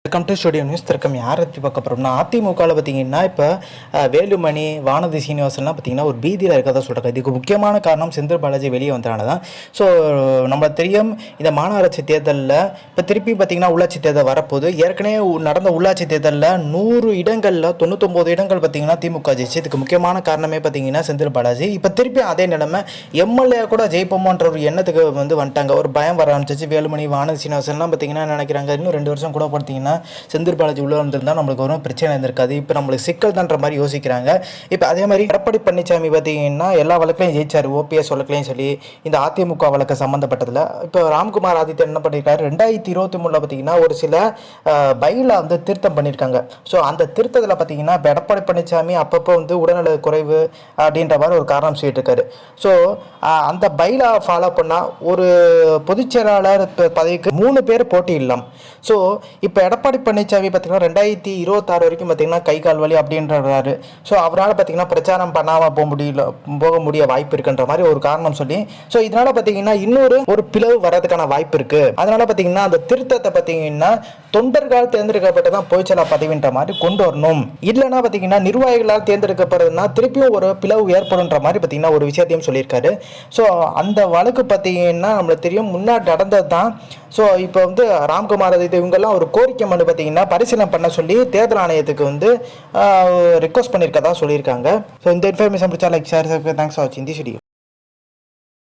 Welcome to studio news. திருக்கம் யாரை பற்றி பார்க்க போகிறோம்னா, அதிமுகவில் பார்த்தீங்கன்னா இப்போ வேலுமணி, வானதி சீனிவாசன்லாம் பார்த்தீங்கன்னா ஒரு பீதியில் இருக்கதா சொல்கிறாங்க. இதுக்கு முக்கியமான காரணம் செந்தில் பாலாஜி வெளியே வந்தனால தான். ஸோ நம்ம தெரியும், இந்த மாநகராட்சி தேர்தலில் இப்போ திருப்பி பார்த்தீங்கன்னா உள்ளாட்சி தேர்தல் வரப்போது. ஏற்கனவே நடந்த உள்ளாட்சி தேர்தலில் 100 இடங்களில் 99 இடங்கள் பார்த்தீங்கன்னா திமுக ஜெயிச்சு. இதுக்கு முக்கியமான காரணமே பார்த்தீங்கன்னா செந்தில் பாலாஜி. இப்போ திருப்பி அதே நிலைமை, எம்எல்ஏ கூட ஜெயிப்போமோன்ற ஒரு எண்ணத்துக்கு வந்துட்டாங்க. ஒரு பயம் வர ஆரம்பிச்சிச்சு. வேலுமணி, வானதி சீனிவாசன்லாம் பார்த்தீங்கன்னா நினைக்கிறாங்க, இன்னும் 2 வருஷம் கூட பார்த்தீங்கன்னா செந்தில் பாலாஜி உள்ள வந்திருந்தால் நம்மளுக்கு ஒரு பிரச்சனை இருந்திருக்காது, இப்போ நம்மளுக்கு சிக்கல் தான்ற மாதிரி யோசிக்கிறாங்க. இப்போ அதே மாதிரி எடப்பாடி பழனிசாமி பார்த்தீங்கன்னா எல்லா வழக்கையும் ஜெயிச்சார். ஓபிஎஸ் வழக்கையும் சொல்லி இந்த அதிமுக வழக்கு சம்மந்தப்பட்டதில் இப்போ ராம்குமார் ஆதித்யன் என்ன பண்ணியிருக்காரு, 2023 பார்த்தீங்கன்னா ஒரு சில பைல வந்து திருத்தம் பண்ணியிருக்காங்க. ஸோ அந்த திருத்தத்தில் பார்த்தீங்கன்னா இப்போ எடப்பாடி பழனிசாமி அப்பப்போ வந்து உடல்நல குறைவு அப்படின்ற மாதிரி ஒரு காரணம் சொல்லிட்டு இருக்காரு. ஸோ அந்த பைல ஃபாலோ பண்ணால் ஒரு பொதுச்செயலாளர் பதவிக்கு 3 பேர் போட்டியிடலாம். ஸோ இப்போ எடப்பாடி பழனிசாமி பார்த்தீங்கன்னா 2026 வரைக்கும் பார்த்தீங்கன்னா கை கால் வலி அப்படின்றாரு. ஸோ அவரால் பார்த்தீங்கன்னா பிரச்சாரம் பண்ணாமல் போக முடிய வாய்ப்பு இருக்குன்ற மாதிரி ஒரு காரணம் சொல்லி, ஸோ இதனால பார்த்தீங்கன்னா ஒரு பிளவு வர்றதுக்கான வாய்ப்பு இருக்கு. அதனால பார்த்தீங்கன்னா அந்த திருத்தத்தை பார்த்தீங்கன்னா தொண்டர்களால் தேர்ந்தெடுக்கப்பட்டதான் பொதுச்செயலாளர் பதவின்ற மாதிரி கொண்டு வரணும். இல்லைன்னா பார்த்தீங்கன்னா நிர்வாகிகளால் தேர்ந்தெடுக்கப்படுறதுனா திருப்பியும் ஒரு பிளவு ஏற்படுன்ற மாதிரி பார்த்தீங்கன்னா ஒரு விஷயத்தையும் சொல்லியிருக்காரு. ஸோ அந்த வழக்கு பார்த்தீங்கன்னா நம்மளுக்கு தெரியும், முன்னாடி நடந்தது தான். ஸோ இப்போ வந்து ராம்குமார் இவங்கெல்லாம் ஒரு கோரிக்கை மனு பார்த்தீங்கன்னா பரிசீலனை பண்ண சொல்லி தேர்தல் ஆணையத்துக்கு வந்து ரிக்வஸ்ட் பண்ணியிருக்கதா சொல்லியிருக்காங்க. ஸோ இந்த இன்ஃபர்மேஷன் பிடிச்சா லைக், ஷேர், தேங்க்ஸ் ஃபார் வாட்சிங் தி வீடியோ.